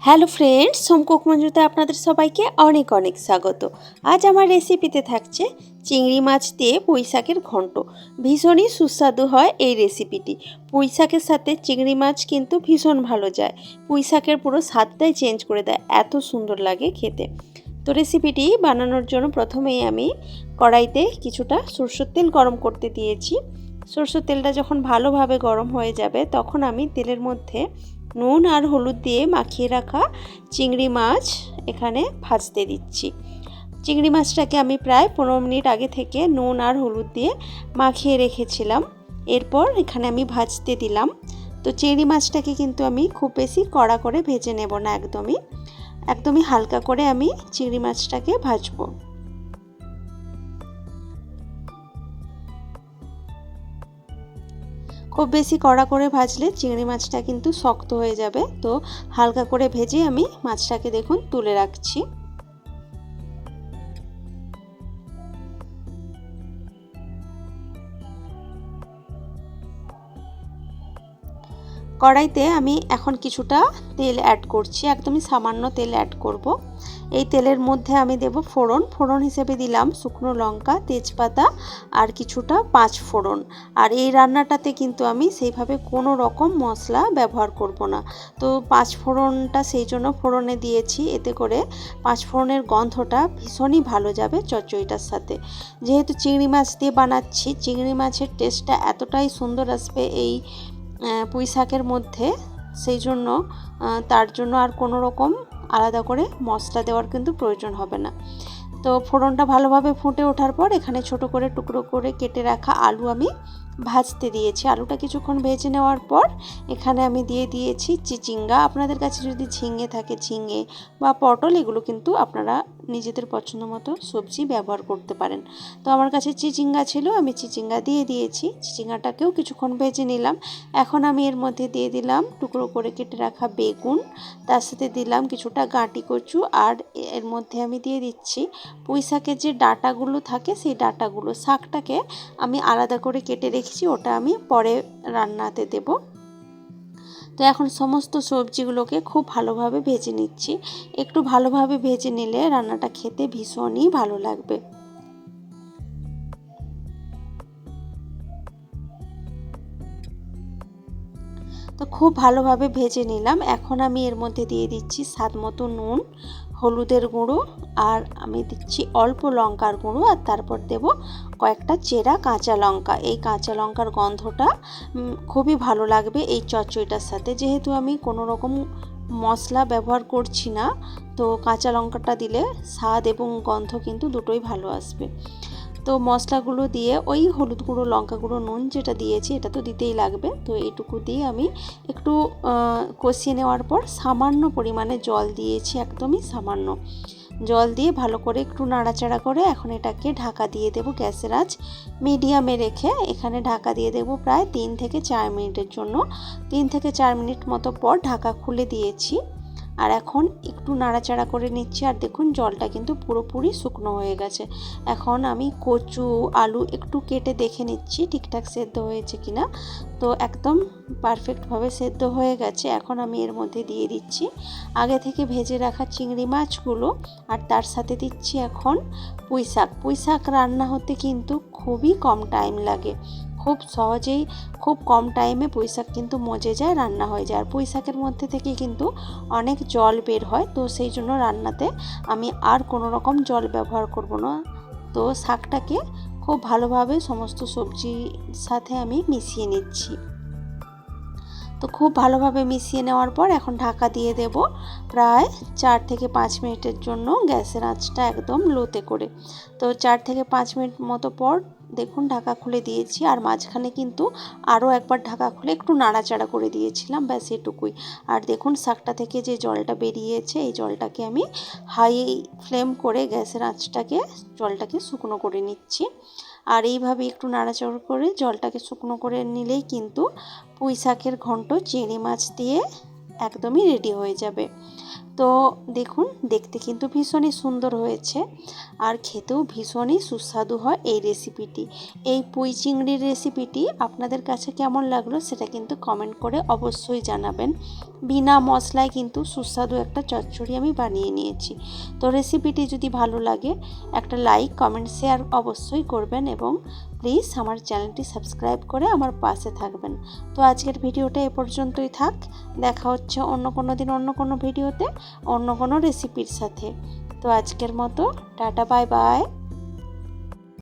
Hello friends, home cook মঞ্জুতে আপনাদের সবাইকে অনেক অনেক স্বাগত। আজ আমার রেসিপিতে থাকছে চিংড়ি মাছ দিয়ে পুঁই শাকের ঘন্ট। ভীষণই সুস্বাদু হয় এই রেসিপিটি। পুঁই শাকের সাথে চিংড়ি মাছ কিন্তু ভীষণ ভালো যায়। পুঁই শাকের পুরো স্বাদটাই চেঞ্জ করে দেয়, এত সুন্দর লাগে খেতে। তো রেসিপিটি বানানোর জন্য প্রথমেই আমি কড়াইতে কিছুটা সরষের তেল গরম করতে দিয়েছি। সরষের তেলটা যখন ভালোভাবে গরম হয়ে যাবে তখন আমি তেলের মধ্যে নুন আর হলুদ দিয়ে মাখিয়ে রাখা চিংড়ি মাছ এখানে ভাজতে দিচ্ছি। চিংড়ি মাছটাকে আমি প্রায় 15 মিনিট আগে থেকে নুন আর হলুদ দিয়ে মাখিয়ে রেখেছিলাম। এরপর এখানে আমি ভাজতে দিলাম। তো চিংড়ি মাছটাকে কিন্তু আমি খুব বেশি কড়া করে ভেজে নেব না, একদমই হালকা করে আমি চিংড়ি মাছটাকে ভাজবো। খুব বেশি কড়া করে ভাজলে চিংড়ি মাছটা কিন্তু শক্ত হয়ে যাবে। তো হালকা করে ভেজে আমি মাছটাকে দেখুন তুলে রাখছি। কড়াইতে আমি এখন কিছুটা তেল অ্যাড করছি, একদমই সামান্য তেল অ্যাড করব। এই তেলের মধ্যে আমি দেব ফোড়ন হিসেবে দিলাম শুকনো লঙ্কা, তেজপাতা আর কিছুটা পাঁচ ফোড়ন। আর এই রান্নাটাতে কিন্তু আমি সেইভাবে কোনো রকম মশলা ব্যবহার করব না। তো পাঁচ ফোড়নটা সেই জন্য ফোড়নে দিয়েছি, এতে করে পাঁচ ফোড়নের গন্ধটা ভীষণই ভালো যাবে চচ্চড়িটার সাথে। যেহেতু চিংড়ি মাছ দিয়ে বানাচ্ছি, চিংড়ি মাছের টেস্টটা এতটাই সুন্দর আসবে এই পুঁই শাকের মধ্যে, সেই জন্য তার জন্য আর কোনো রকম আলাদা করে মশলা দেওয়ার কিন্তু প্রয়োজন হবে না। তো ফোড়নটা ভালোভাবে ফুটে ওঠার পর এখানে ছোট করে টুকরো করে কেটে রাখা আলু আমি ভাজতে দিয়েছি। আলুটা কিছুক্ষণ ভেজে নেওয়ার পর এখানে আমি দিয়ে দিয়েছি চিচিঙ্গা। আপনাদের কাছে যদি ঝিঙে থাকে, ঝিঙে বা পটল, এগুলো কিন্তু আপনারা নিজেদের পছন্দ মতো সবজি ব্যবহার করতে পারেন। তো আমার কাছে চিচিঙ্গা ছিল, আমি চিচিঙ্গা দিয়ে দিয়েছি। চিচিঙ্গাটাকেও কিছুক্ষণ ভেজে নিলাম। এখন আমি এর মধ্যে দিয়ে দিলাম টুকরো করে কেটে রাখা বেগুন, তার সাথে দিলাম কিছুটা গাঁটি কচু, আর এর মধ্যে আমি দিয়ে দিচ্ছি পুঁই শাকের যে ডাঁটাগুলো থাকে সেই ডাঁটাগুলো। শাকটাকে আমি আলাদা করে কেটে রেখেছি, ওটা আমি পরে রান্নাতে দেব। তো এখন সমস্ত সবজিগুলোকে খুব ভালোভাবে ভেজে নিচ্ছি। একটু ভালোভাবে ভেজে নিলে রান্নাটা খেতে ভীষণই ভালো লাগবে। তো খুব ভালোভাবে ভেজে নিলাম। এখন আমি এর মধ্যে দিয়ে দিচ্ছি স্বাদ মতো নুন, হলুদের গুঁড়ো, আর আমি দিচ্ছি অল্প লঙ্কার গুঁড়ো, আর তারপর দেব কয়েকটা চেরা কাঁচা লঙ্কা। এই কাঁচা লঙ্কার গন্ধটা খুবই ভালো লাগবে এই চচ্চড়িটার সাথে। যেহেতু আমি কোনো রকম মশলা ব্যবহার করছি না, তো কাঁচা লঙ্কাটা দিলে স্বাদ এবং গন্ধ কিন্তু দুটোই ভালো আসবে। তো মশলাগুলো দিয়ে ওই হলুদ গুঁড়ো, লঙ্কা গুঁড়ো, নুন যেটা দিয়েছি এটা তো দিতেই লাগবে, তো এইটুকু দিয়ে আমি একটু কষিয়ে নেওয়ার পর সামান্য পরিমাণে জল দিয়েছি, একদমই সামান্য জল দিয়ে ভালো করে একটু নাড়াচাড়া করে এখন এটাকে ঢাকা দিয়ে দেব। গ্যাসের আঁচ মিডিয়ামে রেখে এখানে ঢাকা দিয়ে দেব প্রায় 3 থেকে 4 মিনিটের জন্য। 3 থেকে 4 মিনিট মতো পর ঢাকা খুলে দিয়েছি, আর এখন একটু নাড়াচাড়া করে নিচ্ছি। আর দেখুন জলটা কিন্তু পুরোপুরি শুকনো হয়ে গেছে। এখন আমি কচু, আলু একটু কেটে দেখে নিচ্ছি ঠিকঠাক সেদ্ধ হয়েছে কিনা। তো একদম পারফেক্টভাবে সেদ্ধ হয়ে গেছে। এখন আমি এর মধ্যে দিয়ে দিচ্ছি আগে থেকে ভেজে রাখা চিংড়ি মাছগুলো, আর তার সাথে দিচ্ছি এখন পুঁই শাক। পুঁই শাক রান্না হতে কিন্তু খুবই কম টাইম লাগে, খুব সহজেই খুব কম টাইমে পুঁই শাক কিন্তু মজে যায়, রান্না হয়ে যায়। আর পুঁই শাকের মধ্যে থেকে কিন্তু অনেক জল বের হয়, তো সেই জন্য রান্নাতে আমি আর কোনো রকম জল ব্যবহার করব না। তো শাকটাকে খুব ভালোভাবে সমস্ত সবজির সাথে আমি মিশিয়ে নিচ্ছি। তো খুব ভালোভাবে মিশিয়ে নেওয়ার পর এখন ঢাকা দিয়ে দেব প্রায় 4 থেকে 5 মিনিটের জন্য, গ্যাসের আঁচটা একদম লোতে করে। তো 4 থেকে 5 মিনিট মতো পর দেখুন ঢাকা খুলে দিয়েছি, আর মাঝখানে কিন্তু আরও একবার ঢাকা খুলে একটু নাড়াচাড়া করে দিয়েছিলাম, ব্যাস এটুকুই। আর দেখুন শাকটা থেকে যে জলটা বেরিয়েছে, এই জলটাকে আমি হাই ফ্লেম করে গ্যাসের আঁচটাকে জলটাকে শুকনো করে নিচ্ছি। আর এইভাবে একটু নাড়াচাড়া করে জলটাকে শুকনো করে নিলেই কিন্তু পুঁই শাকের ঘন্ট চিংড়ি মাছ দিয়ে একদমই রেডি হয়ে যাবে। তো তো দেখুন, দেখতে কিন্তু ভীষণই সুন্দর হয়েছে আর খেতেও ভীষণই সুস্বাদু হয় এই রেসিপিটি। এই পুঁই চিংড়ির রেসিপিটি আপনাদের কাছে কেমন লাগলো সেটা কিন্তু কমেন্ট করে অবশ্যই জানাবেন। বিনা মশলায় কিন্তু সুস্বাদু একটা চচ্চড়ি আমি বানিয়ে নিয়েছি। তো রেসিপিটি যদি ভালো লাগে একটা লাইক, কমেন্ট, শেয়ার অবশ্যই করবেন এবং প্লিজ আমার চ্যানেলটি সাবস্ক্রাইব করে আমার পাশে থাকবেন। তো আজকের ভিডিওটা এ পর্যন্তই থাক। দেখা হচ্ছে অন্য কোনো দিন অন্য কোনো ভিডিওতে অন্য কোনো রেসিপির সাথে। তো আজকের মতো টাটা, বাই বাই।